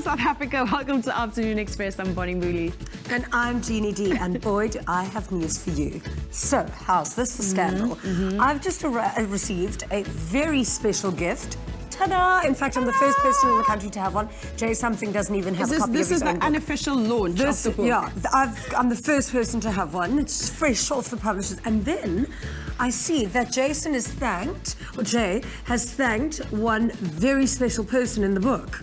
South Africa. Welcome to Afternoon Express. I'm Bonnie Mooley. And I'm Jeannie D. And boy, do I have news for you. So, how's this for scandal? I've just received a very special gift. Ta-da! In fact, I'm the first person in the country to have one. Jay Something doesn't even have a copy of his own book. This is the unofficial launch of the book. Yeah, I'm the first person to have one. It's fresh off the publishers. And then I see that Jay has thanked one very special person in the book.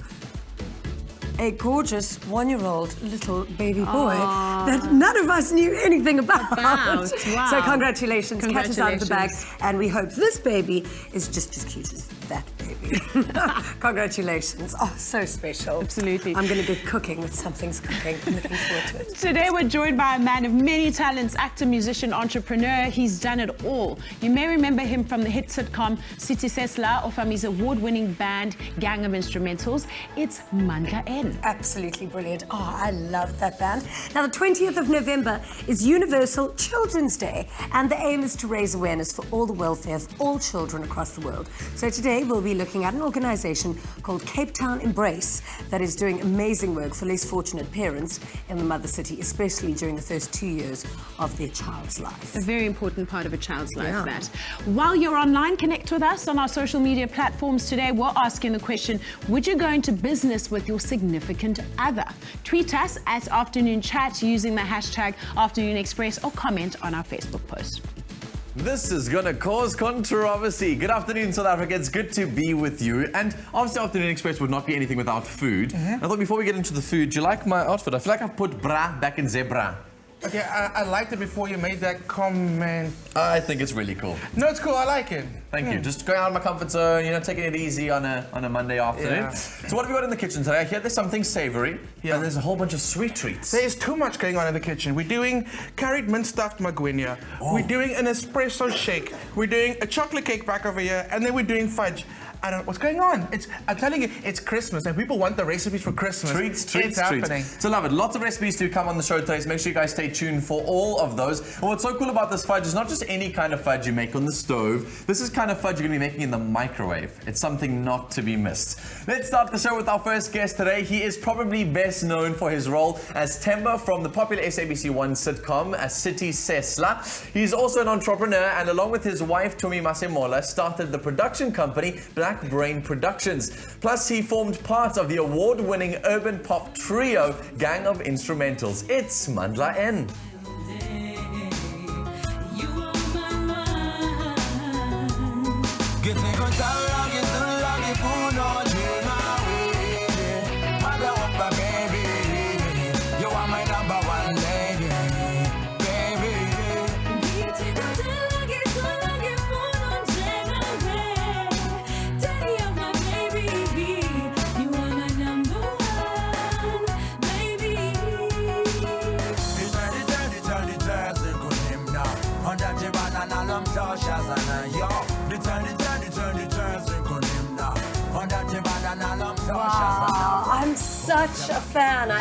A gorgeous one-year-old little baby boy that none of us knew anything about. Wow. So congratulations, catch us out of the bag, and we hope this baby is just as cute as that baby. Congratulations. Oh, so special. Absolutely. I'm going to get cooking with Something's Cooking. I'm looking forward to it. Today we're joined by a man of many talents, actor, musician, entrepreneur. He's done it all. You may remember him from the hit sitcom City Sesla or from his award-winning band Gang of Instrumentals. It's Mandla N. Absolutely brilliant. Oh, I love that band. Now, the 20th of November is Universal Children's Day, and the aim is to raise awareness for all the welfare of all children across the world. So today we'll be looking at an organisation called Cape Town Embrace that is doing amazing work for less fortunate parents in the mother city, especially during the first 2 years of their child's life. A very important part of a child's life, that. While you're online, connect with us on our social media platforms today. We're asking the question, would you go into business with your significant other? Tweet us at Afternoon Chat using the hashtag Afternoon Express or comment on our Facebook post. This is going to cause controversy. Good afternoon, South Africa. It's good to be with you. And obviously, Afternoon Express would not be anything without food. I thought before we get into the food, do you like my outfit? I feel like I've put bra back in zebra. Okay, I liked it before you made that comment. I think it's really cool. No, it's cool. I like it. Thank you. Just going out of my comfort zone, you know, taking it easy on a Monday afternoon. Yeah. So what have we got in the kitchen today? I hear there's something savory, and there's a whole bunch of sweet treats. There's too much going on in the kitchen. We're doing curried mince stuffed magwinya. We're doing an espresso shake. We're doing a chocolate cake back over here, and then we're doing fudge. I don't know what's going on. I'm telling you, it's Christmas, and people want the recipes for Christmas. Treats, happening. So love it. Lots of recipes to come on the show today, so make sure you guys stay tuned for all of those. And what's so cool about this fudge is not just any kind of fudge you make on the stove. This is kind of fudge you're going to be making in the microwave. It's something not to be missed. Let's start the show with our first guest today. He is probably best known for his role as Temba from the popular SABC1 sitcom City Sesla. He's also an entrepreneur, and along with his wife Tumi Masemola, started the production company Black Brain Productions. Plus, he formed part of the award-winning urban pop trio Gang of Instrumentals. It's Mandla N. Wow, I'm such a fan. I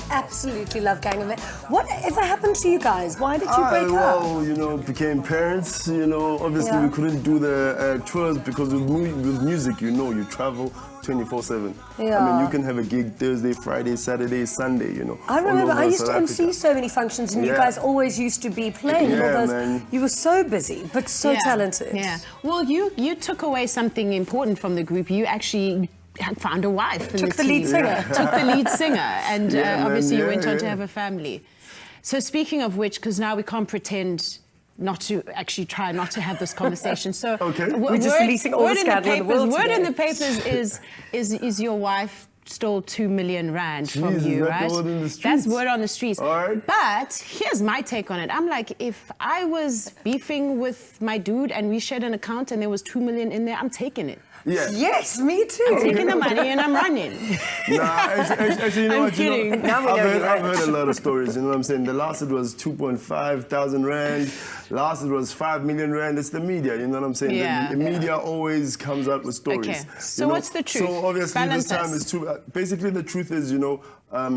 absolutely love Gang of It. Whatever happened to you guys? Why did you break up? Well, you know, became parents. You know, obviously we couldn't do the tours because with music, you know, you travel 24/7. Yeah. I mean, you can have a gig Thursday, Friday, Saturday, Sunday, you know. I remember I used to MC so many functions, and you guys always used to be playing all those. Man. You were so busy, but so talented. Yeah. Well, you took away something important from the group. You actually found a wife. Took the lead singer. Took the lead singer, and obviously you went on to yeah. have a family. So speaking of which, because now we can't pretend not to actually try not to have this conversation. So we're just releasing all the scandal in the world Word today. in the papers is your wife stole 2 million rand from you, right? That's word on the streets. All right. But here's my take on it. I'm like, if I was beefing with my dude and we shared an account and there was 2 million in there, I'm taking it. Yeah. Yes, me too. I'm taking the money and I'm running. Nah, actually, you know I'm what? kidding. You know, Now we know you're I've right. heard a lot of stories. You know what I'm saying? The last it was 2.5 thousand rand. Last it was 5 million rand. It's the media. You know what I'm saying? Yeah. The media always comes out with stories. Okay. So you know? what's the truth? So obviously Balance this time us. is true. Basically, the truth is, you know,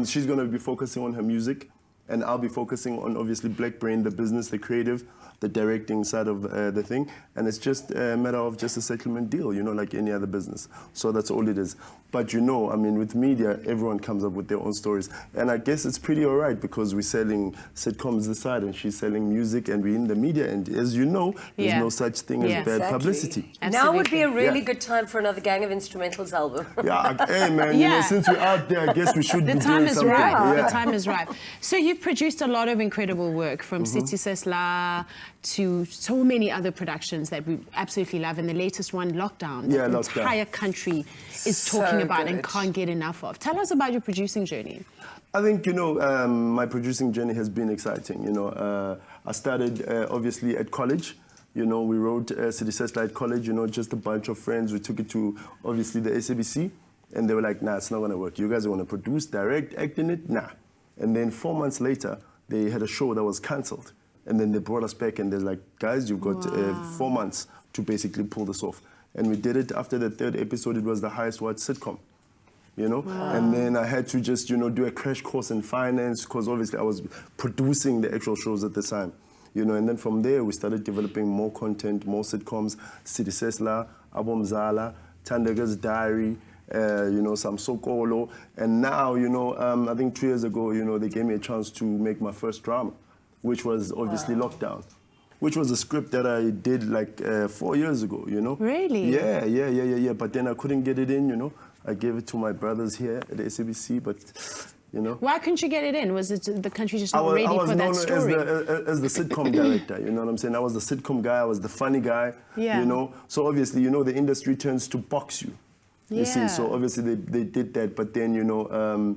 she's gonna be focusing on her music. and I'll be focusing on obviously Black Brain, the business, the creative, the directing side of the thing, and it's just a matter of just a settlement deal, you know, like any other business. So that's all it is. But you know, I mean, with media, everyone comes up with their own stories, and I guess it's pretty all right because we're selling sitcoms this side, and she's selling music, and we're in the media, and as you know, there's no such thing as bad publicity. Now would be a really good time for another Gang of Instrumentals album. Hey man, you know, since we're out there, I guess we should be doing something. The time is right. So you've produced a lot of incredible work, from City Sesla to so many other productions that we absolutely love, and the latest one, Lockdown, that the entire country is talking about and can't get enough of. Tell us about your producing journey. I think, you know, my producing journey has been exciting. You know, I started obviously at college. You know, we wrote City Sesla at college, you know, just a bunch of friends. We took it to, obviously, the SABC, and they were like, nah, it's not going to work. You guys want to produce, direct, act in it? Nah. And then 4 months later, they had a show that was cancelled. And then they brought us back, and they're like, guys, you've got 4 months to basically pull this off. And we did it. After the 3rd episode, it was the highest watched sitcom, you know? And then I had to just, you know, do a crash course in finance, because obviously I was producing the actual shows at the time, you know? And then from there, we started developing more content, more sitcoms, City Sesla, Abomzala, Tandaga's Diary, you know, some Sokolo. And now, you know, I think 2 years ago, you know, they gave me a chance to make my first drama, which was obviously Lockdown, which was a script that I did like 4 years ago, you know? Really? Yeah. But then I couldn't get it in, you know? I gave it to my brothers here at the SABC, but, you know? Why couldn't you get it in? Was it the country just not ready for that story? I was known as the sitcom director, you know what I'm saying? I was the sitcom guy, I was the funny guy, you know? So obviously, you know, the industry tends to box you, you see? So obviously they did that, but then, you know,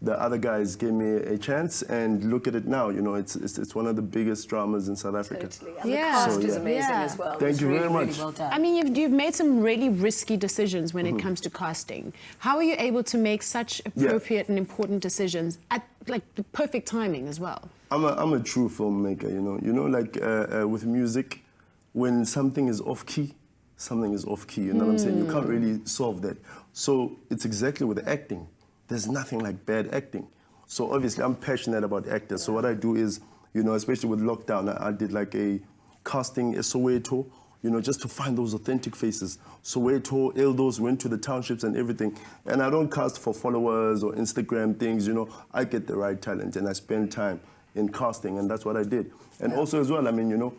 the other guys gave me a chance, and look at it now. You know, it's one of the biggest dramas in South Africa. Totally. And the cast is amazing as well. Thank you very much. Really well done. I mean, you've made some really risky decisions when it comes to casting. How are you able to make such appropriate and important decisions at like the perfect timing as well? I'm a true filmmaker. You know. You know, like with music, when something is off key, something is off key. You know what I'm saying? You can't really solve that. So it's exactly with acting. There's nothing like bad acting. So obviously I'm passionate about actors. So what I do is, you know, especially with Lockdown, I did like a casting, a Soweto, you know, just to find those authentic faces. Soweto, Eldos, went to the townships and everything. And I don't cast for followers or Instagram things, you know. I get the right talent and I spend time in casting, and that's what I did. And also as well, I mean, you know,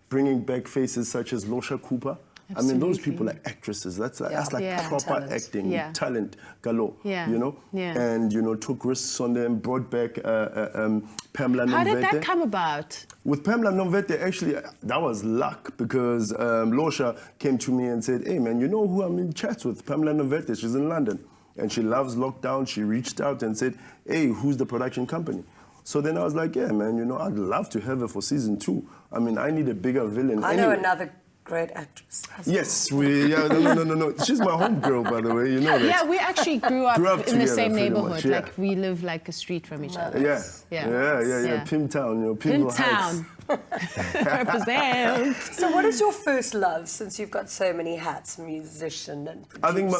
bringing back faces such as Losha Cooper. Absolutely. I mean, those people are actresses. That's like proper acting, talent, galore, you know? And, you know, took risks on them, brought back Pamela Nomvete. How did that come about? With Pamela Nomvete, actually, that was luck, because Losha came to me and said, hey, man, you know who I'm in chats with? Pamela Nomvete, she's in London. And she loves Lockdown. She reached out and said, hey, who's the production company? So then I was like, yeah, man, you know, I'd love to have her for season 2. I mean, I need a bigger villain. I know another great actress. Yes, no. She's my homegirl, by the way, you know that. Yeah, we actually grew up in together, the same neighborhood. Much, Like, we live like a street from each other. Yeah. Pimtown, you know, Pimtown. Represent. So what is your first love, since you've got so many hats, musician and producer? I think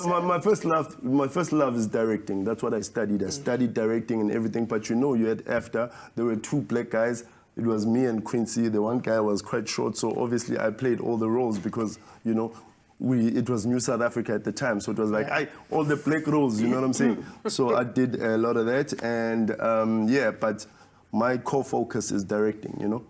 my first love is directing. That's what I studied. I studied directing and everything, but you know, you had after, there were 2 black guys. It was me and Quincy. The one guy was quite short, so obviously I played all the roles because, you know, it was New South Africa at the time, so it was like, all the black roles, you know what I'm saying? So I did a lot of that, and but my core focus is directing, you know?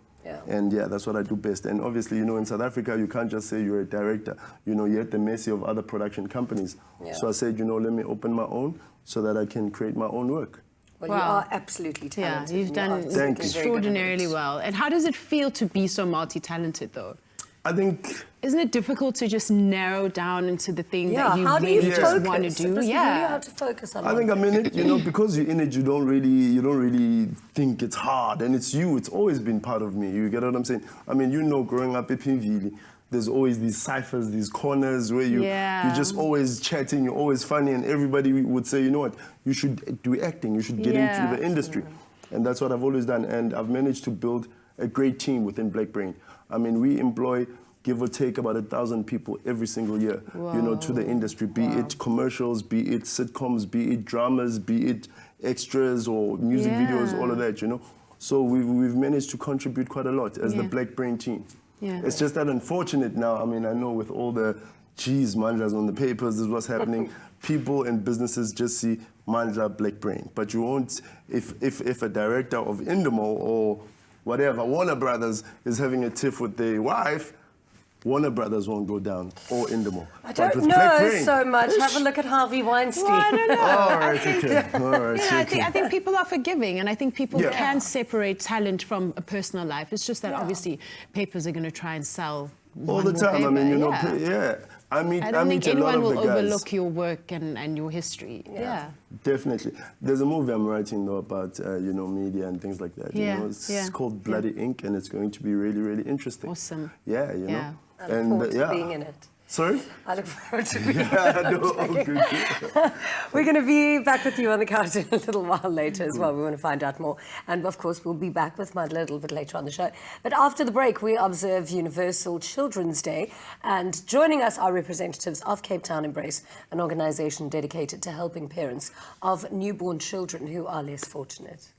And that's what I do best. And obviously, you know, in South Africa, you can't just say you're a director. You know, you're at the mercy of other production companies. So I said, you know, let me open my own so that I can create my own work. Well, you are absolutely talented. Yeah, you've done extraordinarily well. And how does it feel to be so multi-talented, though? I think... Isn't it difficult to just narrow down into the thing that you really just want to do? It's really hard to focus on. I think I'm in it, you know, because you're in it, you don't really think it's hard, and it's you. It's always been part of me. You get what I'm saying? I mean, you know, growing up at Pinville, there's always these ciphers, these corners where you're just always chatting, you're always funny, and everybody would say, you know what, you should do acting, you should get into the industry. And that's what I've always done, and I've managed to build a great team within Black Brain. I mean, we employ, give or take, about 1,000 people every single year, you know, to the industry, be it commercials, be it sitcoms, be it dramas, be it extras or music videos, all of that, you know. So we've managed to contribute quite a lot as the Black Brain team. Yeah. It's just that unfortunate now. I mean, I know with all the Mandlas on the papers, this is what's happening. People and businesses just see Mandla Black Brain, but you won't. If a director of Indemo or whatever, Warner Brothers is having a tiff with their wife, Warner Brothers won't go down, or Indemo. I don't know so much. Have a look at Harvey Weinstein. Well, I don't know. All right, okay. All right, I think people are forgiving, and I think people can separate talent from a personal life. It's just that obviously papers are going to try and sell all one the more time. paper. I mean, you know, I don't think meet a lot anyone of will the guys. overlook your work and your history. Yeah. Definitely. There's a movie I'm writing though about you know, media and things like that. You know, it's called Bloody Ink, and it's going to be really, really interesting. Awesome. Yeah, you know. I look forward to being in it. Sorry? I look forward to being in it. Good. We're going to be back with you on the couch in a little while later as well. We want to find out more. And of course, we'll be back with Mandla a little bit later on the show. But after the break, we observe Universal Children's Day. And joining us are representatives of Cape Town Embrace, an organisation dedicated to helping parents of newborn children who are less fortunate.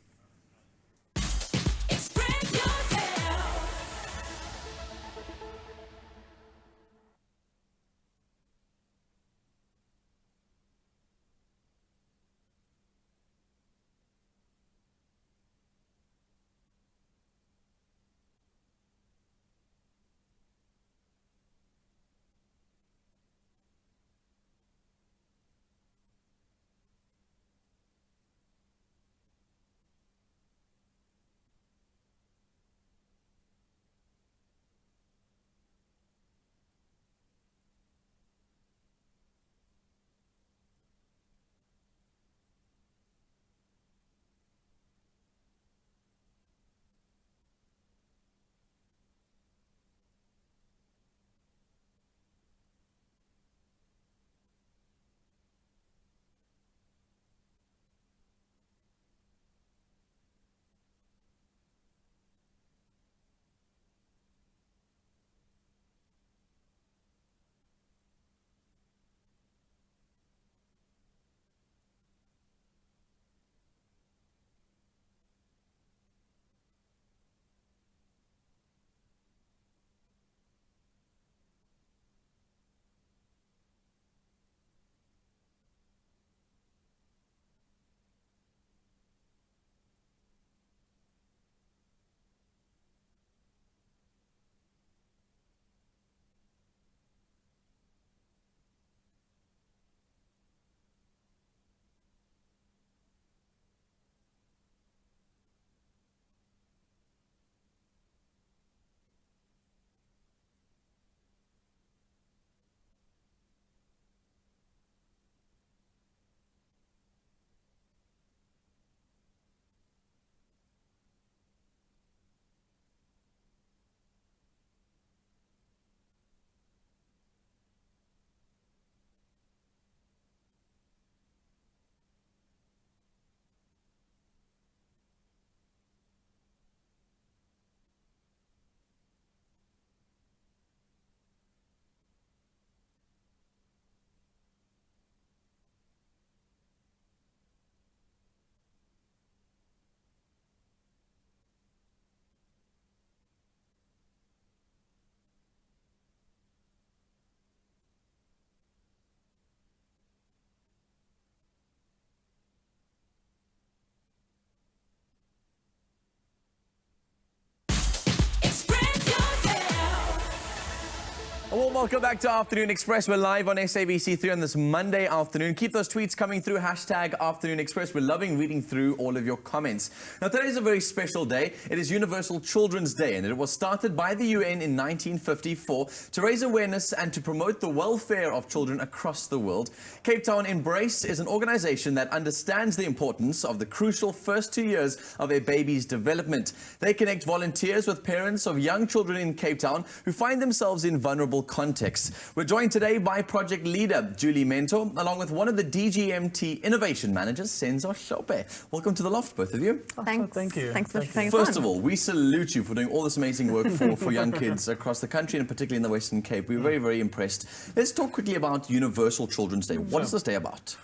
A warm welcome back to Afternoon Express. We're live on SABC3 on this Monday afternoon. Keep those tweets coming through, hashtag Afternoon Express. We're loving reading through all of your comments. Now, today is a very special day. It is Universal Children's Day, and it was started by the UN in 1954 to raise awareness and to promote the welfare of children across the world. Cape Town Embrace is an organization that understands the importance of the crucial first 2 years of a baby's development. They connect volunteers with parents of young children in Cape Town who find themselves in vulnerable contexts. We're joined today by project leader Julie Mentor, along with one of the DGMT innovation managers, Senzo Shope. Welcome to the Loft, both of you. Thanks. Thank you. Thanks for having us First on. of all, we salute you for doing all this amazing work for young kids across the country and particularly in the Western Cape. We're very, very impressed. Let's talk quickly about Universal Children's Day. What is this day about?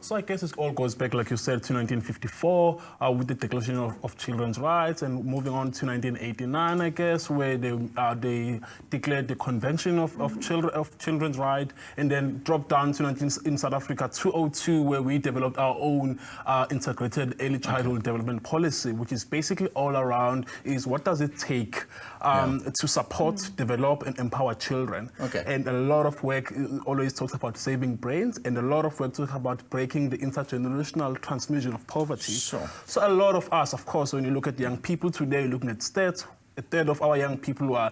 So I guess it all goes back, like you said, to 1954 with the Declaration of Children's Rights, and moving on to 1989, I guess, where they declared the Convention of Children's Rights, and then dropped down to in South Africa 2002, where we developed our own integrated early childhood development policy, which is basically all around is what does it take to support, develop, and empower children. And a lot of work always talks about saving brains, and a lot of work talks about breaking the intergenerational transmission of poverty. So a lot of us, of course, when you look at young people today, looking at stats, a third of our young people are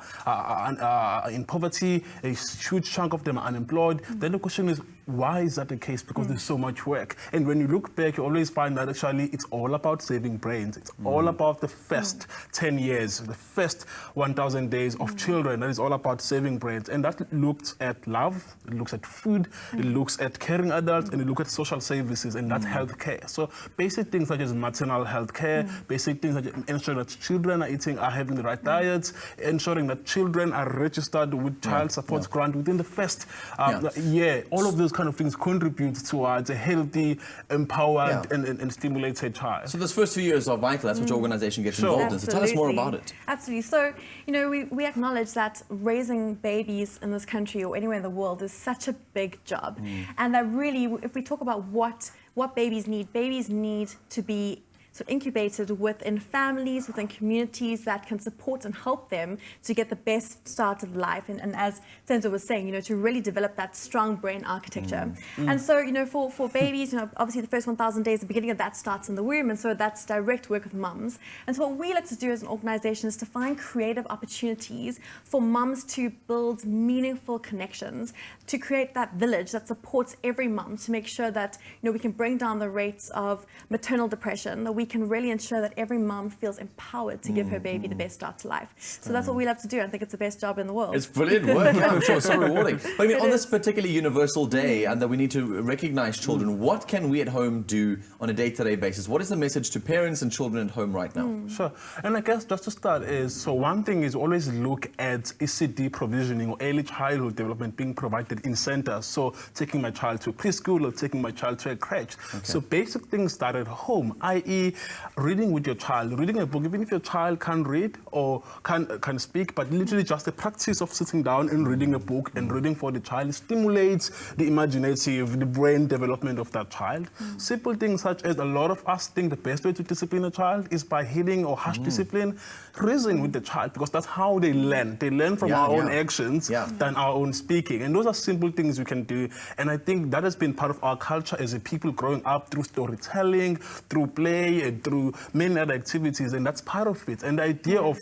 in poverty, a huge chunk of them are unemployed. Then the question is, why is that the case? Because there's so much work. And when you look back, you always find that actually it's all about saving brains. It's all about the first 10 years, the first 1,000 days of children. That is all about saving brains. And that looks at love, it looks at food, it looks at caring adults, and it looks at social services, and that's healthcare. So basic things such as maternal healthcare, basic things such as ensuring that children are having the right diets, ensuring that children are registered with child support grant within the first year. All of those kind of things contribute towards a healthy, empowered, and stimulated child. So those first few years are vital. That's what your organization gets involved in. So tell us more about it. Absolutely. So, you know, we acknowledge that raising babies in this country or anywhere in the world is such a big job. And that really, if we talk about what babies need to be sort of incubated within families, within communities that can support and help them to get the best start of life. And as Senzo was saying, you know, to really develop that strong brain architecture. And so, you know, for babies, you know, obviously the first 1,000 days, the beginning of that starts in the womb. And so that's direct work with mums. And so what we like to do as an organization is to find creative opportunities for mums to build meaningful connections, to create that village that supports every mum, to make sure that, you know, we can bring down the rates of maternal depression, that we can really ensure that every mum feels empowered to give her baby the best start to life. So that's what we love to do. I think it's the best job in the world. It's brilliant work. I'm sure, so rewarding. But I mean, on this particular universal day, and that we need to recognize children, what can we at home do on a day-to-day basis? What is the message to parents and children at home right now? Sure. And I guess just to start is, so one thing is always look at ECD provisioning or early childhood development being provided in centers. So taking my child to preschool or taking my child to a crèche. So basic things start at home, i.e. reading with your child, reading a book, even if your child can't read or can speak, but literally just the practice of sitting down and reading a book and reading for the child stimulates the imaginative, the brain development of that child. Simple things such as a lot of us think the best way to discipline a child is by hitting or harsh discipline. Reason with the child, because that's how they learn. They learn from our own actions than our own speaking. And those are simple things we can do. And I think that has been part of our culture as a people growing up through storytelling, through play, and through many other activities. And that's part of it. And the idea of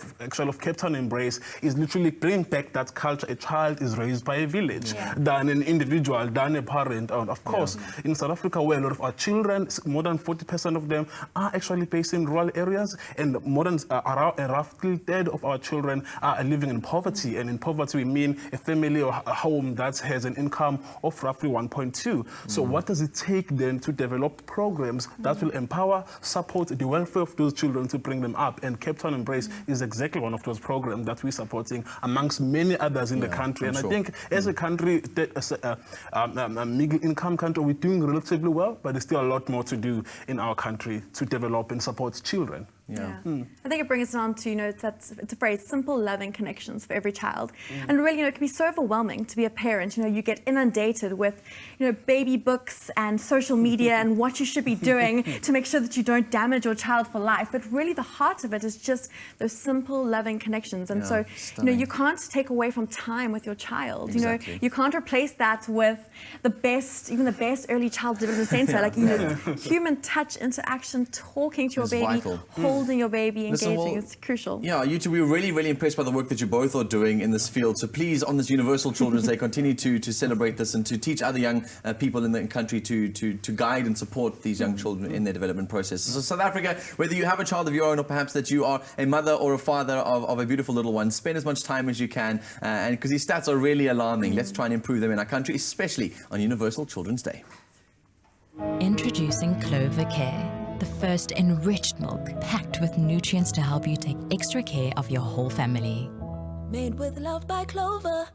Cape Town Embrace is literally bringing back that culture. A child is raised by a village, than an individual, than a parent. And of course, in South Africa, where a lot of our children, more than 40% of them, are actually based in rural areas, and more than roughly a third of our children are living in poverty. And in poverty, we mean a family or a home that has an income of roughly 1.2. So what does it take then to develop programs that will empower, support the welfare of those children to bring them up? And Cape Town Embrace is exactly one of those programs that we're supporting amongst many others in the country. And I think as a country, as a middle income country, we're doing relatively well, but there's still a lot more to do in our country to develop and support children. I think it brings us down to, you know, it's a phrase, simple, loving connections for every child. And really, you know, it can be so overwhelming to be a parent. You know, you get inundated with, you know, baby books and social media and what you should be doing to make sure that you don't damage your child for life. But really, the heart of it is just those simple, loving connections. And so, you know, you can't take away from time with your child. You know, you can't replace that with the best, even the best early child development center. Like, you know, human touch, interaction, talking to your baby, holding your baby, engaging, it's crucial. Yeah, you two, we were really, really impressed by the work that you both are doing in this field. So please, on this Universal Children's Day, continue to celebrate this and to teach other young people in the country to guide and support these young children in their development process. So South Africa, whether you have a child of your own or perhaps that you are a mother or a father of a beautiful little one, spend as much time as you can, and because these stats are really alarming. Let's try and improve them in our country, especially on Universal Children's Day. Introducing Clover Care, the first enriched milk packed with nutrients to help you take extra care of your whole family. Made with love by Clover.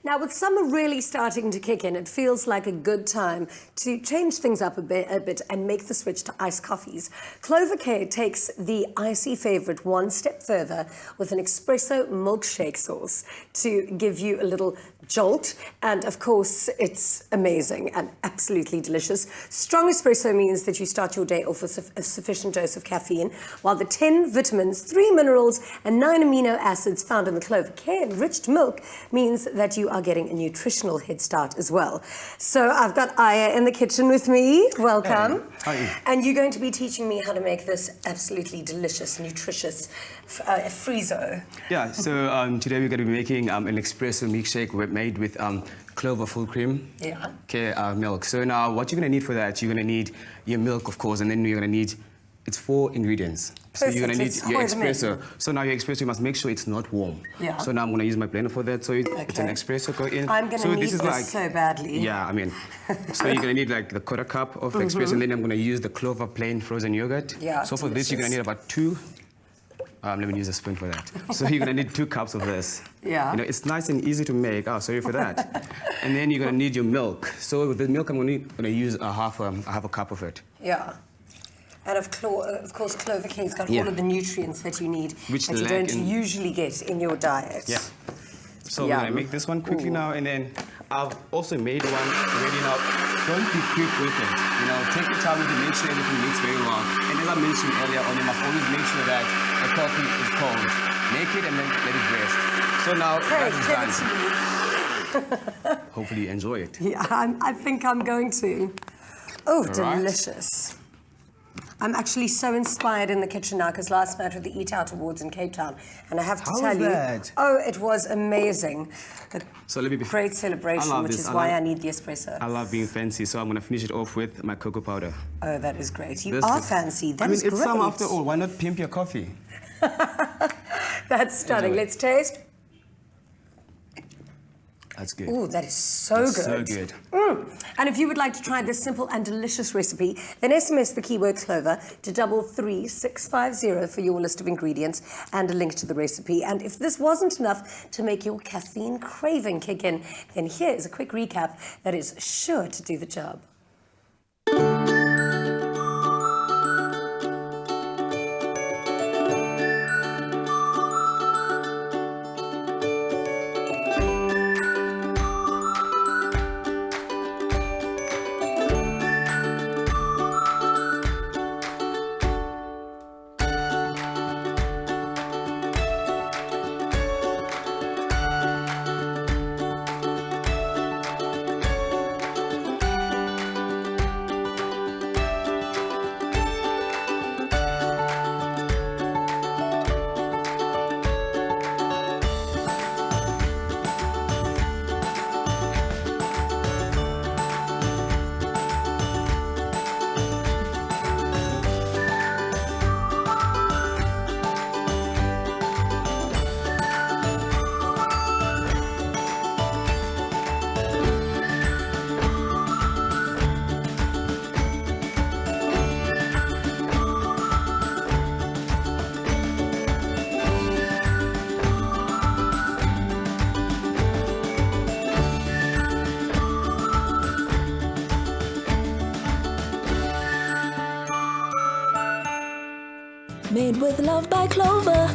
Now, with summer really starting to kick in, it feels like a good time to change things up a bit and make the switch to iced coffees. Clover Care takes the icy favorite one step further with an espresso milkshake sauce to give you a little jolt. And of course, it's amazing and absolutely delicious. Strong espresso means that you start your day off with a sufficient dose of caffeine, while the 10 vitamins, 3 minerals, and 9 amino acids found in the Clover Care enriched milk means that you are getting a nutritional head start as well. So I've got Aya in the kitchen with me. Welcome. Hey. Hi. And you're going to be teaching me how to make this absolutely delicious, nutritious friezo. Yeah, so today we're going to be making an espresso milkshake made with clover full cream milk. So now what you're going to need for that, you're going to need your milk, of course, and then you're going to need, it's 4 ingredients. So you're going to need your espresso. So now your espresso, you must make sure it's not warm. Yeah. So now I'm going to use my blender for that. So it's an espresso go in. I'm going to need this so badly. Yeah, I mean, so you're going to need like the quarter cup of espresso, and then I'm going to use the clover plain frozen yogurt. Yeah, so for this, you're going to need about 2. Let me use a spoon for that. So you're going to need 2 cups of this. Yeah. You know, it's nice and easy to make. Oh, sorry for that. And then you're going to need your milk. So with the milk, I'm going to use a half a cup of it. Yeah. And of course, Clover Care's got all of the nutrients that you need that you don't usually get in your diet. Yeah. So we're going to make this one quickly now, and then I've also made one ready now. Don't be quick with it. You know, take your time to make sure everything mixes very well. And as I mentioned earlier on, you must always make sure that the coffee is cold. Make it and then let it rest. So now that is done. Hopefully you enjoy it. Yeah, I think I'm going to. Oh, delicious. I'm actually so inspired in the kitchen now because last night were the Eat Out Awards in Cape Town, and I have to tell you, it was amazing. So let me be great celebration, which is why I need the espresso. I love being fancy, so I'm going to finish it off with my cocoa powder. Oh, that is great. You are fancy. That is great. It's some great. after all. Why not pimp your coffee? That's stunning. Let's taste. That's good. Oh, that is so good. So good. And if you would like to try this simple and delicious recipe, then SMS the keyword clover to 33650 for your list of ingredients and a link to the recipe. And if this wasn't enough to make your caffeine craving kick in, then here's a quick recap that is sure to do the job. Made with love by Clover.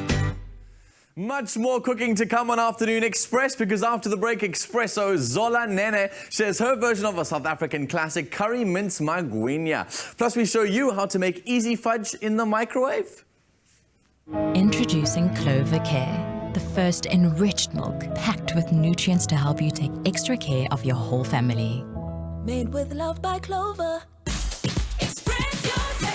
Much more cooking to come on Afternoon Express, because after the break, Espresso Zola Nene shares her version of a South African classic curry mince magwinya. Plus, we show you how to make easy fudge in the microwave. Introducing Clover Care, the first enriched milk packed with nutrients to help you take extra care of your whole family. Made with love by Clover. Express yourself.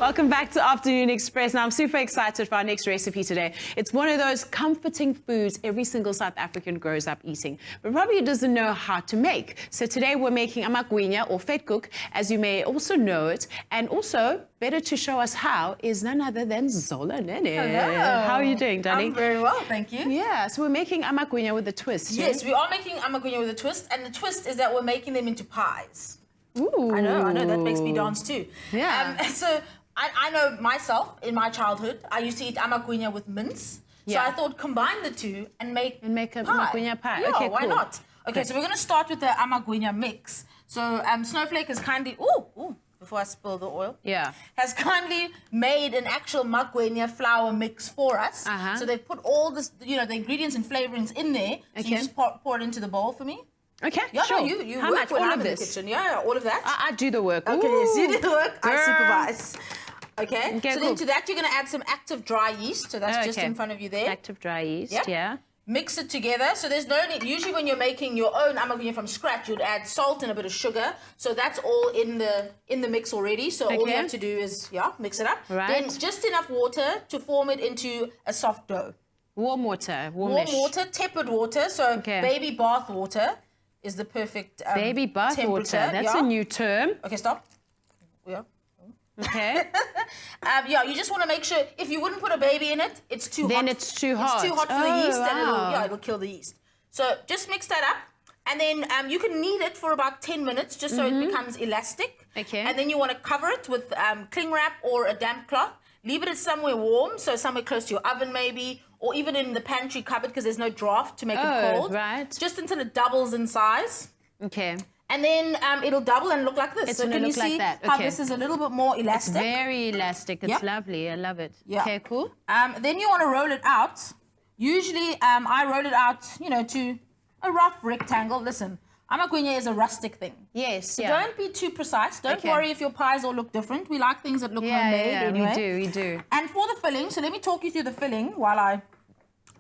Welcome back to Afternoon Express. Now, I'm super excited for our next recipe today. It's one of those comforting foods every single South African grows up eating, but probably doesn't know how to make. So today we're making a magwinya, or vetkoek, as you may also know it. And also, better to show us how is none other than Zola Nene. Hello. How are you doing, darling? I'm very well, thank you. Yeah, so we're making a magwinya with a twist. Yes, we are making a magwinya with a twist, and the twist is that we're making them into pies. Ooh. I know, that makes me dance too. Yeah. So I know myself, in my childhood, I used to eat magwinya with mince. Yeah. So I thought combine the two and make a pie. magwinya pie. Yeah, Okay, why cool. not? Okay, Good. so we're going to start with the magwinya mix. So Snowflake has kindly, before I spill the oil, has kindly made an actual magwinya flour mix for us. So they've put all this, the ingredients and flavorings in there. So you just pour it into the bowl for me. Okay, Yeah, sure. no, you How work much? when All I'm of in the this? kitchen. Yeah, all of that. I do the work. Okay, yes, you do the work. I Girl. supervise. Okay, Okay, so cool. then to that you're going to add some active dry yeast. So that's just in front of you there. Active dry yeast, Yeah. yeah. Mix it together. So there's no need. Usually when you're making your own magwinya from scratch, you'd add salt and a bit of sugar. So that's all in the mix already. So all you have to do is mix it up. Right. Then just enough water to form it into a soft dough. Warm water, Warm water, tepid water. So baby bath water is the perfect baby bath water. temperature. That's a new term. Okay, stop. Yeah. Okay. You just want to make sure if you wouldn't put a baby in it, it's too hot. Then it's too hot. It's too hot for the yeast, and wow. it'll kill the yeast. So just mix that up, and then you can knead it for about 10 minutes just so it becomes elastic. Okay. And then you want to cover it with cling wrap or a damp cloth. Leave it somewhere warm, so somewhere close to your oven maybe, or even in the pantry cupboard because there's no draft to make it cold. Right. Just until it doubles in size. Okay. And then it'll double and look like this. It's so gonna can you look like see that. how Okay. this is a little bit more It's elastic? very elastic. It's Yep. lovely. I love it. Yeah. Okay, cool. Then you want to roll it out. Usually, I roll it out, to a rough rectangle. Listen, magwinya is a rustic thing. Yes, So yeah. don't be too precise. Don't Okay. worry if your pies all look different. We like things that look Yeah, homemade yeah, anyway. we do. And for the filling, so let me talk you through the filling while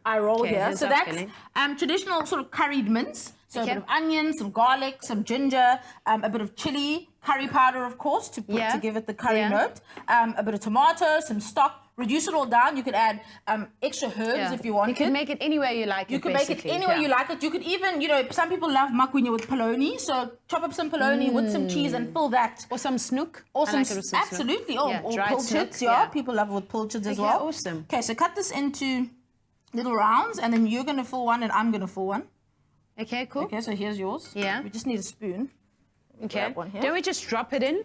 I roll Okay, here. here's So our that's filling. traditional sort of curried mince. So a Okay. bit of onion, some garlic, some ginger, a bit of chili, curry powder, of course, to give it the curry note. A bit of tomato, some stock. Reduce it all down. You could add extra herbs if you want. You can make it any way you like it. You can make it any way you like it. You could even, some people love magwinya with polony. So chop up some polony with some cheese and fill that. Or some snook. Or I some, like it with some snook. absolutely. Yeah, Or dried pilchards. snook, Yeah, people love it with pilchards as Okay, well. awesome. Okay, so cut this into little rounds, and then you're going to fill one, and I'm going to fill one. Okay, cool. Okay, so here's yours. Yeah. We just need a spoon. Okay. Grab one here. Don't we just drop it in?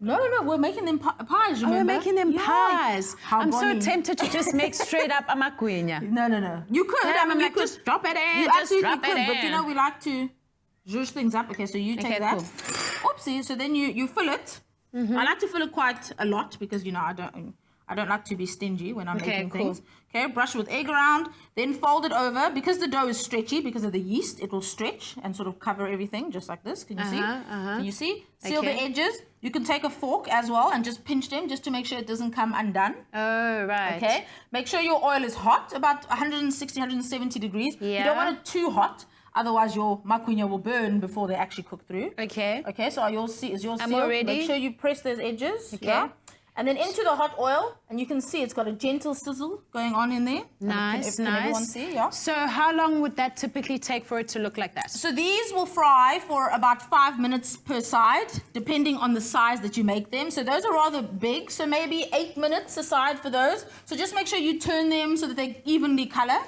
No, we're making them pies, remember? Oh, we're making them Yeah. pies. How I'm so bonny. tempted to just make straight up a magwinya. No. You could. Yeah, I mean, I'm you like, could. just drop it in. You just absolutely drop could, it but in. we like to zhuzh things up. Okay, so you take Okay, that. cool. Oopsie, so then you fill it. I like to fill it quite a lot because, I don't like to be stingy when I'm making cool. things. Okay, brush with egg around, then fold it over. Because the dough is stretchy, because of the yeast, it will stretch and sort of cover everything, just like this. Can you see? Can you see? Seal the Okay. edges. You can take a fork as well and just pinch them just to make sure it doesn't come undone. Oh, right. Okay, make sure your oil is hot, about 160, 170 degrees. You Yeah. don't want it too hot, otherwise your magwinya will burn before they actually cook through. Okay. Okay, so is yours I'm sealed? all ready. Make sure you press those edges. Okay. Yeah. And then into the hot oil, and you can see it's got a gentle sizzle going on in there. Nice, Can everyone nice. see? Yeah. So how long would that typically take for it to look like that? So these will fry for about 5 minutes per side, depending on the size that you make them. So those are rather big, so maybe 8 minutes aside for those. So just make sure you turn them so that they evenly color.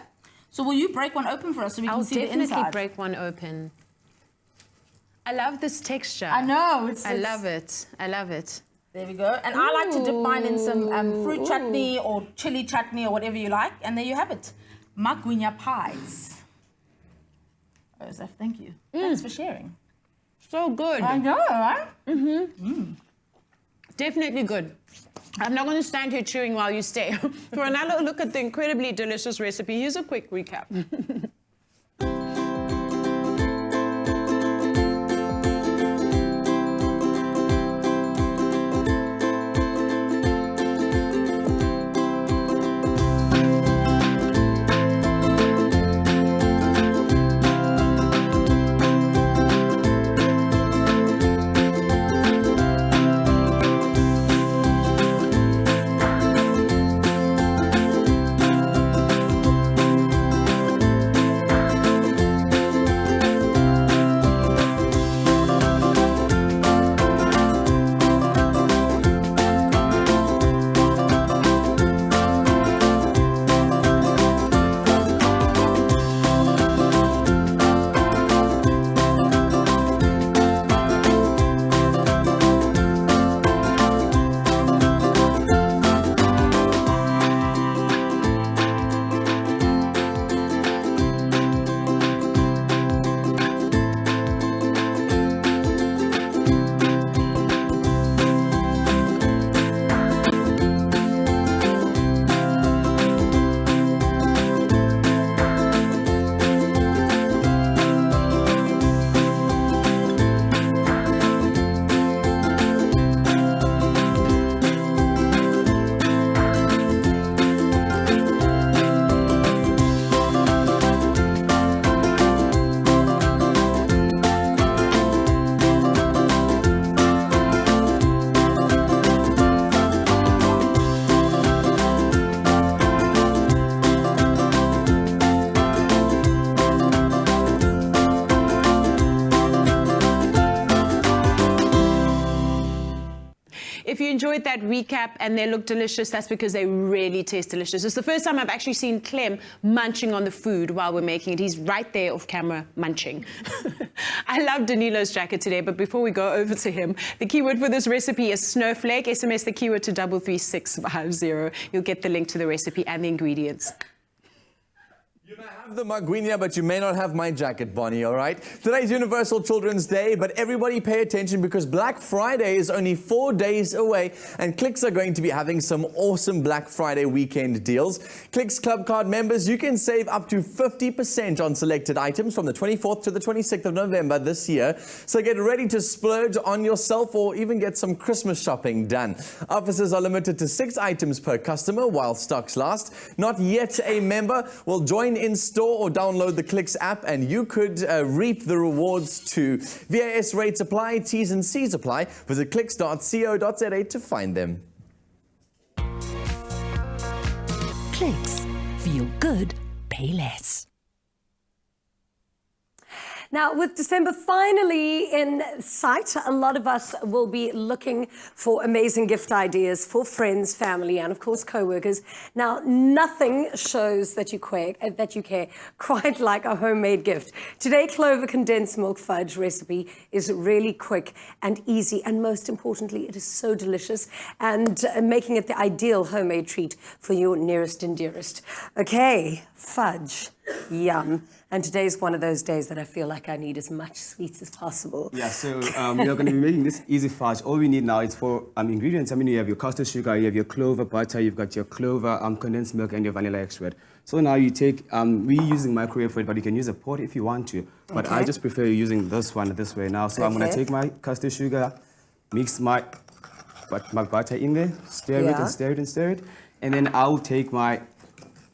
So will you break one open for us so we I'll can see the definitely inside? break one open. I love this texture. I know. I love it. I love it. There we go. And I like to dip mine in some fruit chutney or chili chutney or whatever you like. And there you have it. Magwinya pies. Oh, Zaf, thank you. Thanks for sharing. So good. I know, right? Definitely good. I'm not going to stand here chewing while you stay. For another look at the incredibly delicious recipe, here's a quick recap. enjoyed that recap and they look delicious, that's because they really taste delicious. It's the first time I've actually seen Clem munching on the food while we're making it. He's right there off camera munching. I love Danilo's jacket today, but before we go over to him, the keyword for this recipe is snowflake. SMS the keyword to 33650. You'll get the link to the recipe and the ingredients. You may have the magwinya, but you may not have my jacket, Bonnie, all right? Today's Universal Children's Day, but everybody pay attention because Black Friday is only 4 days away, and Clicks are going to be having some awesome Black Friday weekend deals. Clicks Club Card members, you can save up to 50% on selected items from the 24th to the 26th of November this year. So get ready to splurge on yourself or even get some Christmas shopping done. Offers are limited to 6 items per customer while stocks last. Not yet a member? Well, join in store or download the Clicks app and you could reap the rewards too. VAS rates apply, T's and C's apply. Visit clicks.co.za to find them. Clicks. Feel good, pay less. Now, with December finally in sight, a lot of us will be looking for amazing gift ideas for friends, family, and of course, co-workers. Now, nothing shows that you care quite like a homemade gift. Today, Clover condensed milk fudge recipe is really quick and easy, and most importantly, it is so delicious and making it the ideal homemade treat for your nearest and dearest. Okay, fudge. Yum. And today's one of those days that I feel like I need as much sweets as possible. Yeah, so we are going to be making this easy fudge. All we need now is for ingredients. I mean, you have your custard sugar, you have your clover butter, you've got your clover condensed milk, and your vanilla extract. So now you take, we're using microwave for it, but you can use a pot if you want to. But I just prefer using this one this way now. So I'm going to take my custard sugar, mix my butter in there, stir it and stir it and stir it. And then I'll take my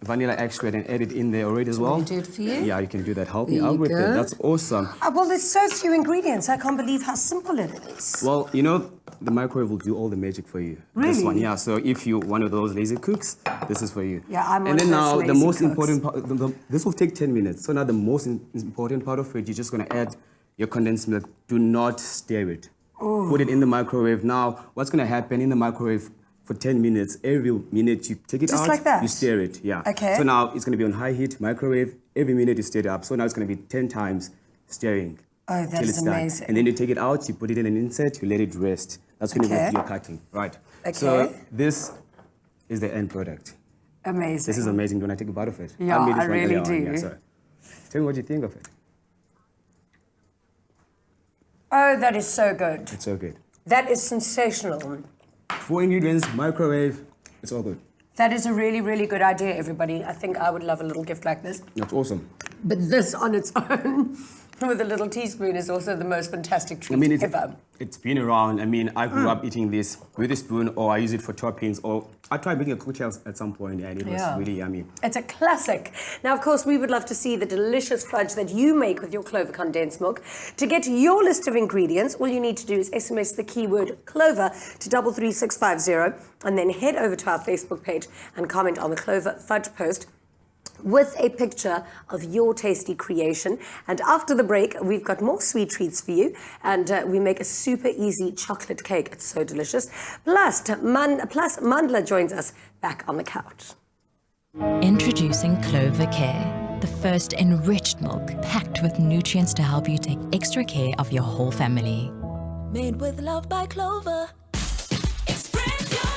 vanilla extract and add it in there already as well. Can I do it for you? Yeah, you can do that. Help me out with it. That's awesome. Well, there's so few ingredients. I can't believe how simple it is. Well, you know, the microwave will do all the magic for you. Really? This one, yeah. So if you're one of those lazy cooks, this is for you. Yeah, I'm one and then of those now lazy the most cooks. important part, this will take 10 minutes. So now the most important part of it, you're just going to add your condensed milk. Do not stir it. Ooh. Put it in the microwave. Now, what's going to happen in the microwave for 10 minutes, every minute you take it Just out, like that? you stir it, yeah. Okay. So now it's going to be on high heat, microwave, every minute you stir it up. So now it's going to be 10 times stirring. Oh, that till is it's done. amazing. And then you take it out, you put it in an insert, you let it rest. That's going to be your cutting, right? Okay. So this is the end product. Amazing. This is amazing. When I take a bite of it. Yeah, made this I one really earlier on, do. yeah, so. Tell me what you think of it. Oh, that is so good. It's so good. That is sensational. 4 ingredients, microwave, it's all good. That is a really, really good idea, everybody. I think I would love a little gift like this. That's awesome. But this on its own, with a little teaspoon, is also the most fantastic treat ever. It's been around. I mean, I grew up eating this with a spoon, or I use it for toppings, or I tried making a cocktail at some point, and it was really yummy. It's a classic. Now, of course, we would love to see the delicious fudge that you make with your Clover condensed milk. To get your list of ingredients, all you need to do is SMS the keyword Clover to 33650, and then head over to our Facebook page and comment on the Clover fudge post with a picture of your tasty creation. And after the break, we've got more sweet treats for you, and we make a super easy chocolate cake. It's so delicious. Plus, Mandla joins us back on the couch. Introducing Clover Care, the first enriched milk packed with nutrients to help you take extra care of your whole family. Made with love by Clover. Express yourself.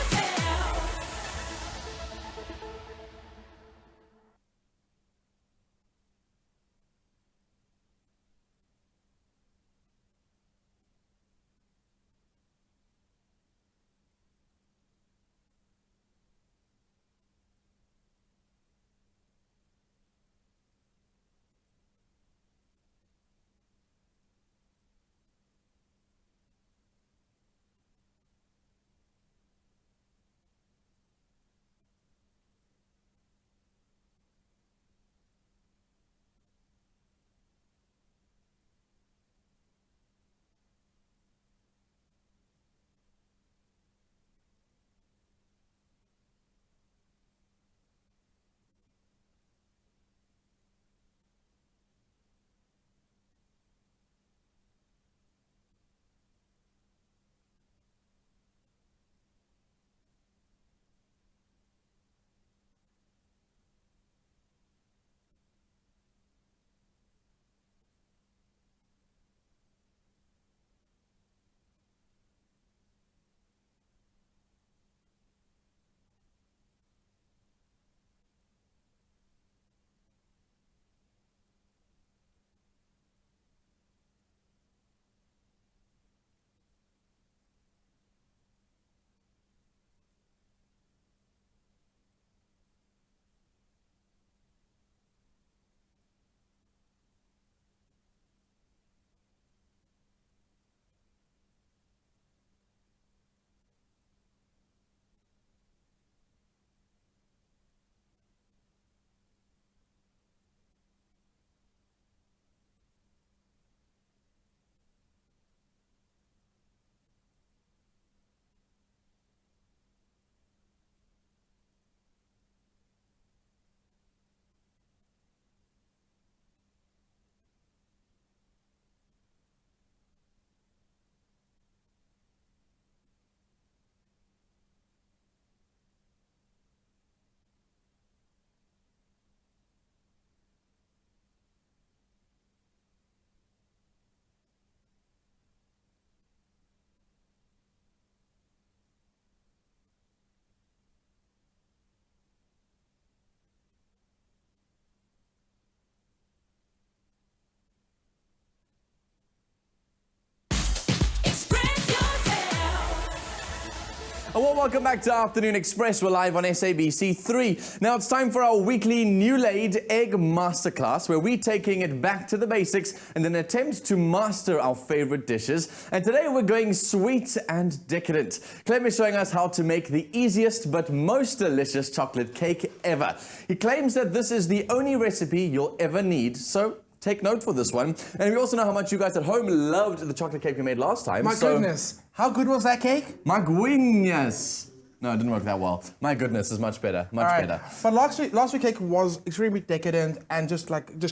Well, welcome back to Afternoon Express. We're live on SABC3. Now it's time for our weekly new laid egg masterclass, where we're taking it back to the basics in an attempt to master our favorite dishes. And today we're going sweet and decadent. Clem is showing us how to make the easiest but most delicious chocolate cake ever. He claims that this is the only recipe you'll ever need, so take note for this one. And we also know how much you guys at home loved the chocolate cake we made last time. My goodness. How good was that cake? Magwinyas. No, it didn't work that well. My goodness, is much better. Much better. But last week cake was extremely decadent and just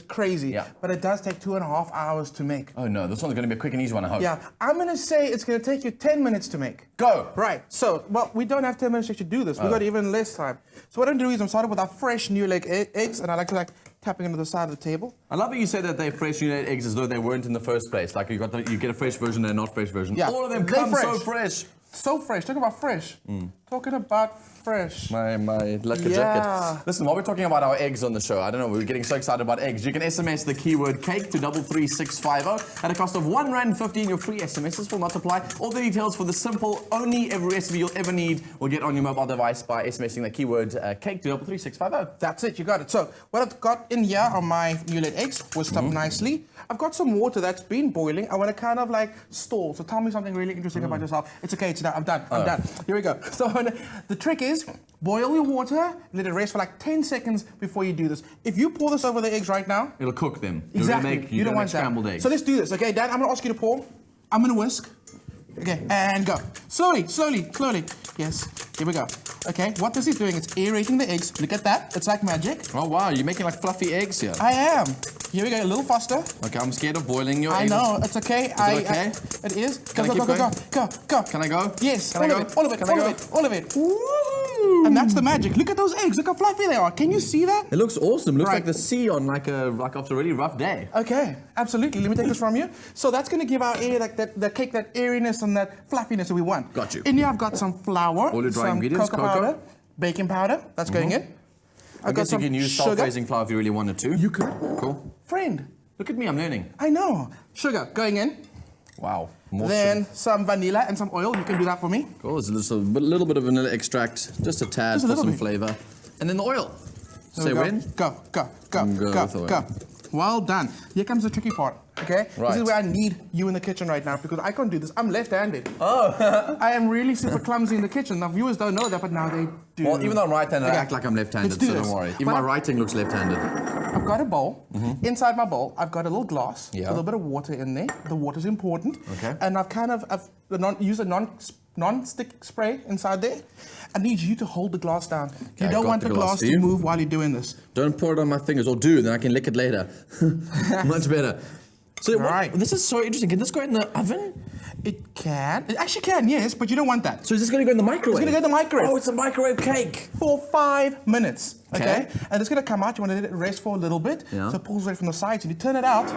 crazy. Yeah. But it does take 2.5 hours to make. Oh no, this one's going to be a quick and easy one, I hope. Yeah, I'm going to say it's going to take you 10 minutes to make. Go. Right. So, well, we don't have 10 minutes to do this. We've got even less time. So what I'm going to do is I'm starting with our fresh new laid eggs, and I like to tapping into the side of the table. I love that you say that they're fresh new laid eggs as though they weren't in the first place. Like you get a fresh version and a not fresh version. Yeah. All of them come so fresh. So fresh. Talking about fresh. Talking about fresh. My lekker jacket. Listen, while we're talking about our eggs on the show, I don't know, we're getting so excited about eggs. You can SMS the keyword cake to 33650 at a cost of R1.50. Your free SMSs will not apply. All the details for the simple, only ever recipe you'll ever need will get on your mobile device by SMSing the keyword cake to 33650. That's it, you got it. So what I've got in here are my new laid eggs, whisked up nicely. I've got some water that's been boiling. I want to kind of stall. So tell me something really interesting about yourself. It's okay, it's done. I'm done. I'm done. Here we go. So the trick is boil your water, let it rest for 10 seconds before you do this. If you pour this over the eggs right now, it'll cook them. Exactly. You don't want scrambled eggs. So let's do this. Okay, Dad, I'm going to ask you to pour. I'm going to whisk. Okay, and go. Slowly. Yes, here we go. Okay, what this is doing, it's aerating the eggs. Look at that. It's like magic. Oh, wow. You're making fluffy eggs here. I am. Here we go, a little faster. Okay, I'm scared of boiling your eggs. I know, it's okay. Is it okay? It is. Can I keep going? Go. Can I go? Yes, Can I go? All of it. Woo! And that's the magic. Look at those eggs. Look how fluffy they are. Can you see that? It looks awesome. Looks like the sea on after a really rough day. Okay, absolutely. Let me take this from you. So that's going to give our the cake that airiness and that fluffiness that we want. Got you. In here I've got some flour, all your dry ingredients, cocoa powder, baking powder. That's going in. I guess you can use self-raising flour if you really wanted to. You could. Cool. Friend. Look at me, I'm learning. I know. Sugar going in. Wow. Then some vanilla and some oil. You can do that for me. Cool. There's just a little bit of vanilla extract, just a tad for some flavor. And then the oil. Say when? Go. Well done. Here comes the tricky part, okay? Right. This is where I need you in the kitchen right now because I can't do this. I'm left-handed. Oh. I am really super clumsy in the kitchen. Now, viewers don't know that, but now they do. Well, even though I'm right-handed, I act like I'm left-handed, so don't worry. Even my writing looks left-handed. I've got a bowl. Inside my bowl, I've got a little glass, a little bit of water in there. The water's important. Okay. And I've used a non-stick spray inside there. I need you to hold the glass down. Okay, you don't want the glass to move while you're doing this. Don't pour it on my fingers, or do, then I can lick it later. Much better. So this is so interesting. Can this go in the oven? It can. It actually can, yes, but you don't want that. So is this going to go in the microwave? It's going to go in the microwave. Oh, it's a microwave cake. For 5 minutes. Okay? And it's going to come out. You want to let it rest for a little bit. Yeah. So it pulls right from the sides. And you turn it out,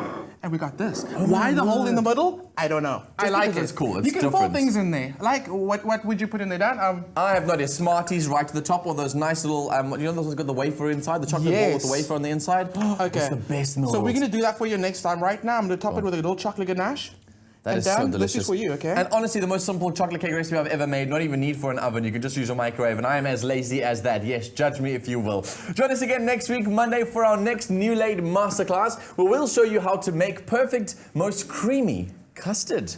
and we got this. Why the hole in the middle? I don't know. I like it. It's cool. It's you can different. pour things in there. Like, what would you put in there, Dan? I have no idea. Smarties right to the top, or those nice little, you know those ones got the wafer inside? The chocolate ball with the wafer on the inside? Okay. It's the best in the So world. we're going to do that for you next time. Right now, I'm going to top it with a little chocolate ganache. That is Dan, so delicious. This is for you, okay? And honestly, the most simple chocolate cake recipe I've ever made, not even need for an oven. You can just use your microwave, and I am as lazy as that. Yes, judge me if you will. Join us again next week, Monday, for our next new laid masterclass, where we'll show you how to make perfect, most creamy custard.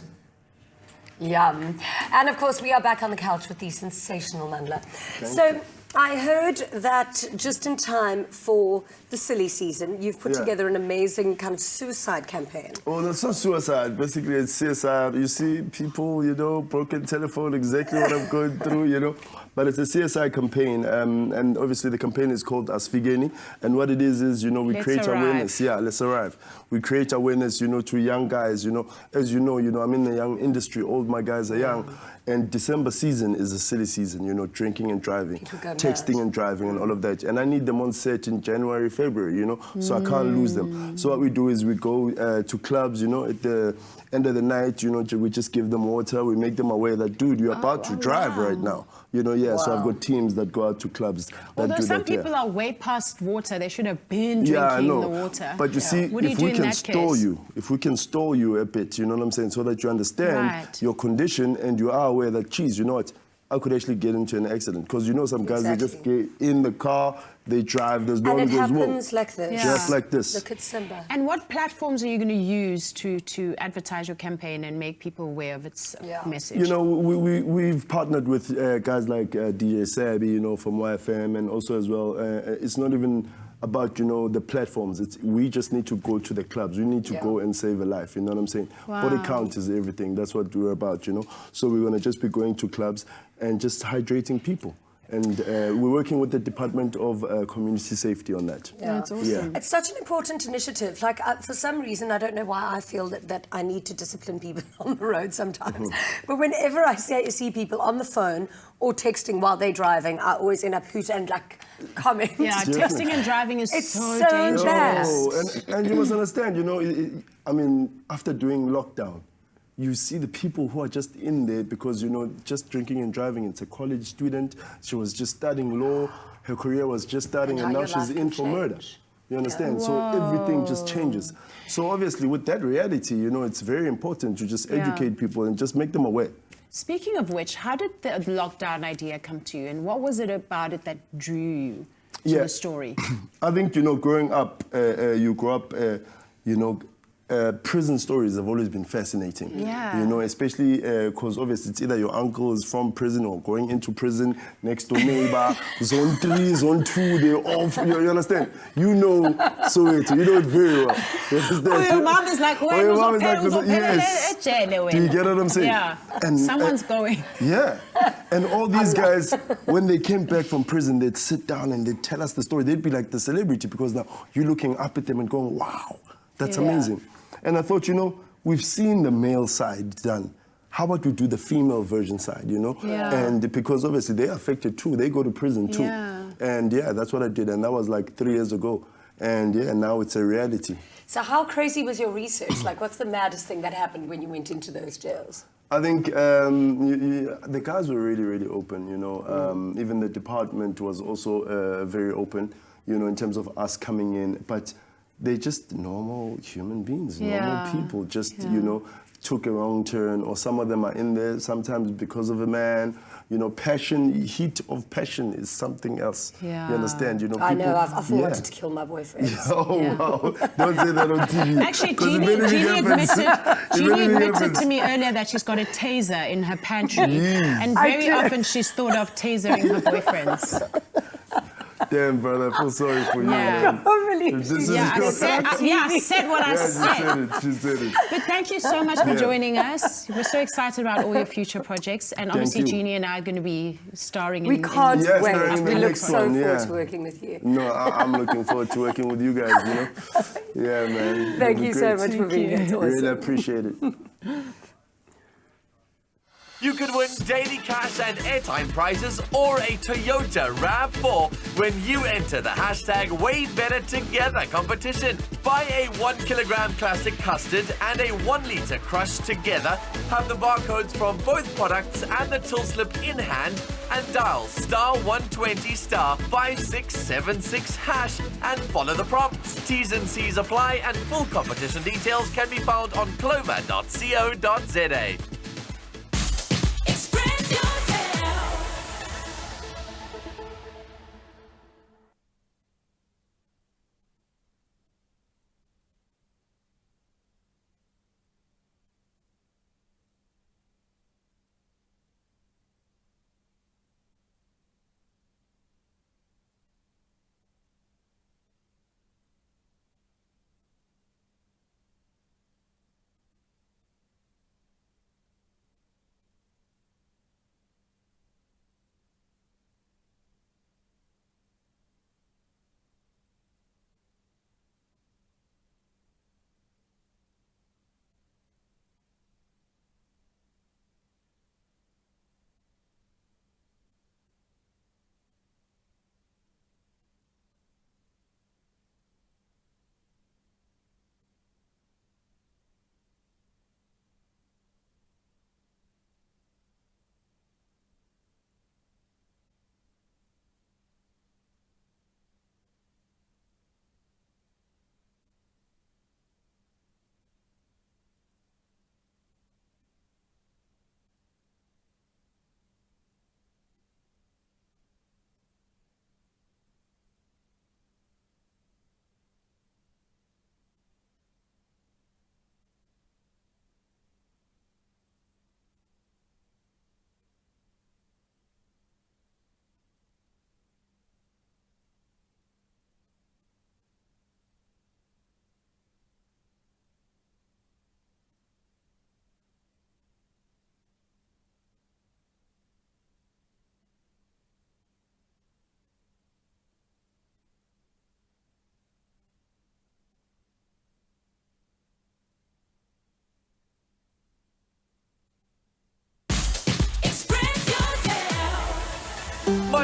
Yum. And of course, we are back on the couch with the sensational Mandla. So I heard that just in time for the silly season, you've put together an amazing kind of suicide campaign. Oh, it's not suicide. Basically, it's CSI. You see people, you know, broken telephone, exactly what I'm going through, you know. But it's a CSI campaign, and obviously the campaign is called Asfigeni. And what it is, you know, we create awareness. Yeah, let's arrive. We create awareness, you know, to young guys, you know. As you know, I'm in the young industry. All my guys are young. And December season is a silly season, you know, drinking and driving, texting and driving and all of that. And I need them on set in January, February, you know, so I can't lose them. So what we do is we go to clubs, you know, at the end of the night, you know, we just give them water. We make them aware that, dude, you're about to drive right now. You know, so I've got teams that go out to clubs that Although do some that, people are way past water, they should have been drinking the water. But you see, if we can store you a bit, you know what I'm saying, so that you understand your condition and you are aware that, geez, you know what, I could actually get into an accident. Because you know some guys, they just get in the car, they drive, there's no one And it goes, whoa. happens like this. Just like this. Look at Simba. And what platforms are you going to use to advertise your campaign and make people aware of its message? You know, we've partnered with guys like DJ Sabi, you know, from YFM, and also as well, it's not even about, you know, the platforms. We just need to go to the clubs. We need to go and save a life, you know what I'm saying? Body count is everything. That's what we're about, you know? So we're going to just be going to clubs and just hydrating people. And we're working with the Department of Community Safety on that. Yeah, that's awesome. Yeah. It's such an important initiative. Like, for some reason, I don't know why I feel that I need to discipline people on the road sometimes. But whenever I see people on the phone or texting while they're driving, I always end up hooting and like comment. Yeah, texting and driving is so dangerous. Bad. And you must understand, you know, I mean, after doing lockdown, you see the people who are just in there because, you know, just drinking and driving. It's a college student. She was just studying law. Her career was just starting, and now she's in for murder. You understand? So everything just changes. So obviously, with that reality, you know, it's very important to just educate people and just make them aware. Speaking of which, how did the lockdown idea come to you, and what was it about it that drew you to the story? I think, you know, growing up, you grow up, you know, prison stories have always been fascinating. Yeah. You know, especially because obviously it's either your uncle is from prison or going into prison, next door neighbor, zone 3, zone 2, they're all, you understand? You know Soweto, you know it very well. You understand? Oh, your mom is like, oh, your mom is like, yes. Do you get what I'm saying? Yeah. And, someone's going. Yeah. And all these guys, when they came back from prison, they'd sit down and they'd tell us the story. They'd be like the celebrity because now you're looking up at them and going, wow, that's amazing. And I thought, you know, we've seen the male side done. How about we do the female version side, you know? Yeah. And because obviously they're affected too. They go to prison too. Yeah. And that's what I did. And that was like 3 years ago. And now it's a reality. So how crazy was your research? Like, what's the maddest thing that happened when you went into those jails? I think the guys were really, really open, you know. Even the department was also very open, you know, in terms of us coming in. But they're just normal human beings, normal people, just, you know, took a wrong turn, or some of them are in there sometimes because of a man. You know, passion, heat of passion is something else. Yeah. You understand? You know, I know, I've wanted to kill my boyfriend. Wow. Don't say that on TV. Actually, Jeannie admitted to me earlier that she's got a taser in her pantry. And very often she's thought of tasering her boyfriends. Damn, brother, I feel sorry for you. Yeah. Man. I said what I said. She said it. But thank you so much for joining us. We're so excited about all your future projects. And obviously, Jeannie and I are going to be starring we in... can't wait. We look so forward to working with you. No, I'm looking forward to working with you guys, you know? Yeah, man. Thank you so much for being here. It's awesome. Really appreciate it. You could win daily cash and airtime prizes or a Toyota RAV4 when you enter the hashtag WayBetterTogether competition. Buy a 1 kilogram classic custard and a 1 litre crush together, have the barcodes from both products and the till slip in hand, and dial *120 *5676 hash and follow the prompts. T's and C's apply, and full competition details can be found on clover.co.za. Express yourself.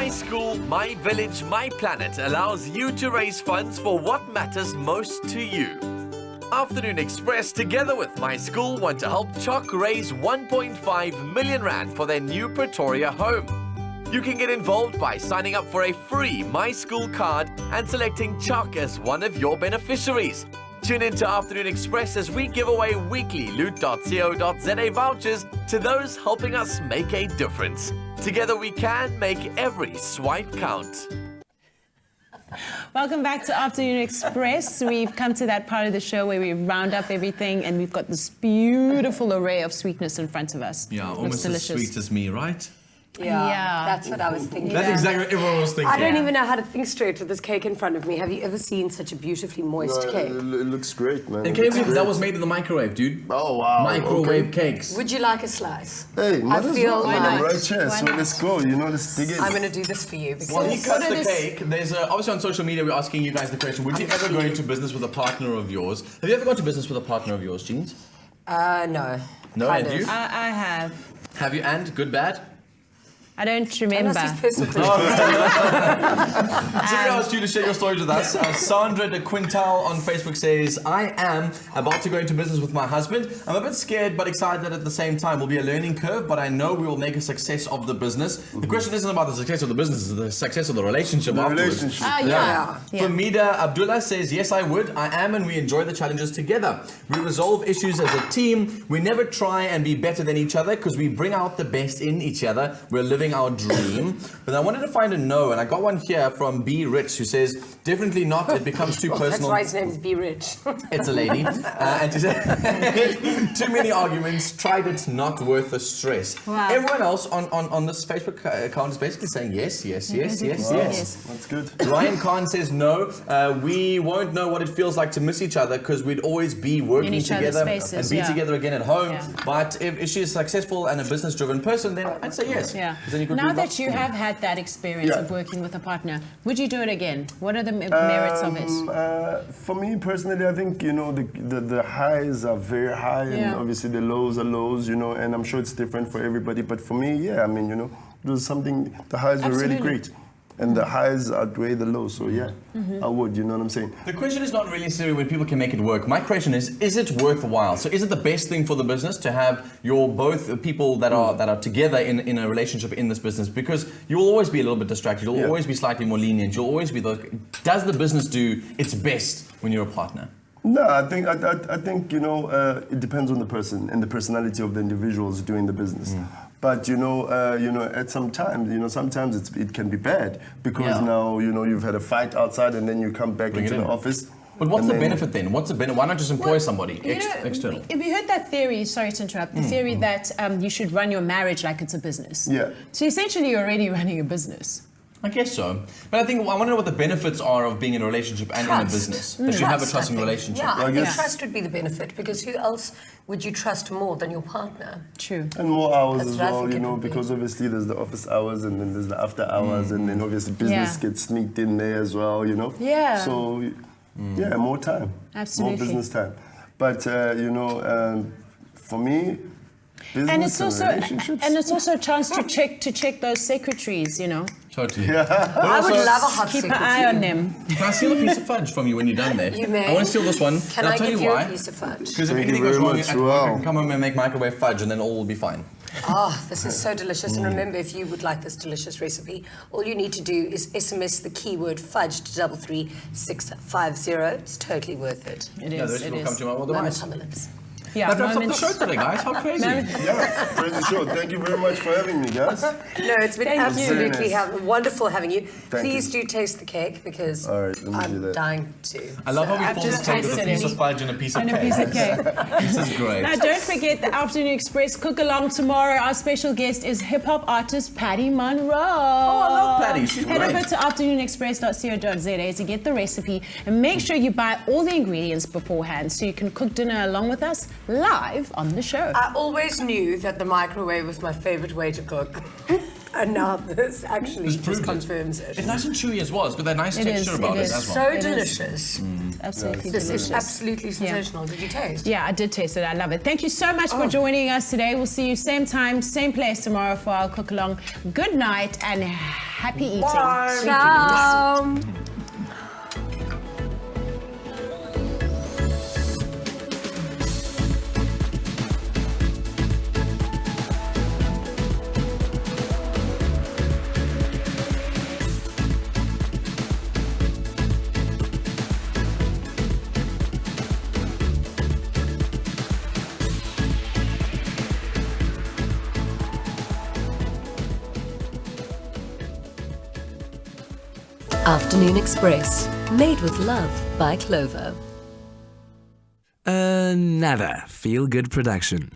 My School, My Village, My Planet allows you to raise funds for what matters most to you. Afternoon Express, together with My School, want to help Chalk raise 1.5 million rand for their new Pretoria home. You can get involved by signing up for a free My School card and selecting Chalk as one of your beneficiaries. Tune in to Afternoon Express as we give away weekly loot.co.za vouchers to those helping us make a difference. Together we can make every swipe count. Welcome back to Afternoon Express. We've come to that part of the show where we round up everything and we've got this beautiful array of sweetness in front of us. Yeah, Looks almost as delicious. sweet as me, right? Yeah, that's what I was thinking. That's exactly what everyone was thinking. I don't even know how to think straight with this cake in front of me. Have you ever seen such a beautifully moist cake? It looks great, man. And can you believe that was made in the microwave, dude? Oh, wow. Microwave cakes. Would you like a slice? Hey, might as well, why man. not? Right here, Why so not? let's go. You know, let's dig in. I'm going to do this for you. Because While he cuts the cake, there's obviously on social media we're asking you guys the question, would you ever go into business with a partner of yours? Have you ever gone to business with a partner of yours, Jeans? No. No, Kind and of. you? I have. Have you, and? Good, bad? I don't remember. So we asked you to share your stories with us. Sandra de Quintal on Facebook says, I am about to go into business with my husband. I'm a bit scared but excited at the same time. Will be a learning curve, but I know we will make a success of the business. The question isn't about the success of the business, it's the success of the relationship afterwards. Yeah. Famida Abdullah says, yes, I would. I am, and we enjoy the challenges together. We resolve issues as a team. We never try and be better than each other because we bring out the best in each other. We're living our dream. But I wanted to find a no, and I got one here from B. Rich who says, definitely not. It becomes too personal. That's why his name is Be Rich. It's a lady. And she said, too many arguments, tried it, not worth the stress. Wow. Everyone else on this Facebook account is basically saying yes, yes, yes, yes, yes. That's good. Ryan Khan says no. We won't know what it feels like to miss each other because we'd always be working each other's together spaces, and be yeah. together again at home. Yeah. But if she's successful and a business-driven person, then I'd say yes. Yeah. 'Cause then you could Now do that lots you more. have had that experience Yeah. of working with a partner, would you do it again? What are the merits of it? For me personally, I think, you know, the highs are very high and Yeah. obviously the lows are lows, you know, and I'm sure it's different for everybody. But for me, yeah, I mean, you know, there's something, the highs were really Absolutely. great. And the highs outweigh the lows, so yeah, I would, you know what I'm saying? The question is not really necessarily when people can make it work. My question is it worthwhile? So is it the best thing for the business to have your both people that are together in a relationship in this business? Because you'll always be a little bit distracted. You'll always be slightly more lenient. You'll always be does the business do its best when you're a partner? No, I think you know, it depends on the person and the personality of the individuals doing the business. But you know, at some time, you know, sometimes it can be bad because now you know you've had a fight outside and then you come back into the office. But what's the benefit then? What's the benefit? Why not just employ somebody external? Have you heard that theory, sorry to interrupt, the theory that you should run your marriage like it's a business? Yeah. So essentially you're already running a business. I guess so. But I want to know what the benefits are of being in a relationship and in a business. That you have a trusting relationship. Yeah, I think trust would be the benefit because who else would you trust more than your partner? True. And more hours That's as what I well, think you it know, would be. because obviously there's the office hours and then there's the after hours and then obviously business gets sneaked in there as well, you know? Yeah. So, yeah, more time. Absolutely. More business time. But, you know, for me, business and it's also a chance to check those secretaries, you know. Totally. I would love a hot Keep secretary. an eye on them. Can I steal a piece of fudge from you when you're done there? You may. I want to steal this one. Can and I'll I tell give you you why. a piece of fudge? Because if Thank you anything goes very wrong much. at work, I Wow. can come home and make microwave fudge and then all will be fine. Oh, this is so delicious. And remember, if you would like this delicious recipe, all you need to do is SMS the keyword fudge to 33650. It's totally worth it. It Yeah, the is. rest will come to my other Moments eyes. on the lips. Yeah, That wraps up the moments- show today, guys. How crazy. Yeah, crazy show. Thank you very much for having me, guys. No, it's been Thank you. absolutely Very nice. wonderful having you. Thank Please you. do taste the cake because All right, let me do I'm that. dying to. I love how we I've fold the just cake with a tasted piece it. of fudge and a piece of And a cake. piece of cake. This is great. Now, don't forget the Afternoon Express cook along tomorrow. Our special guest is hip hop artist Patty Monroe. Oh, I love Patty. She's Head great. over to afternoonexpress.co.za to get the recipe and make sure you buy all the ingredients beforehand so you can cook dinner along with us live on the show. I always knew that the microwave was my favorite way to cook. And now this actually This just proved it. confirms it. It's nice and chewy as well. It's got that nice It texture is, about it it is. as well. So It is. delicious. Absolutely This delicious. is absolutely sensational. Did you taste? Yeah, I did taste it. I love it. Thank you so much for joining us today. We'll see you same time, same place tomorrow for our cook along. Good night and Happy eating. Bye. Sweet Ciao. Afternoon Express, made with love by Clover. Another feel-good production.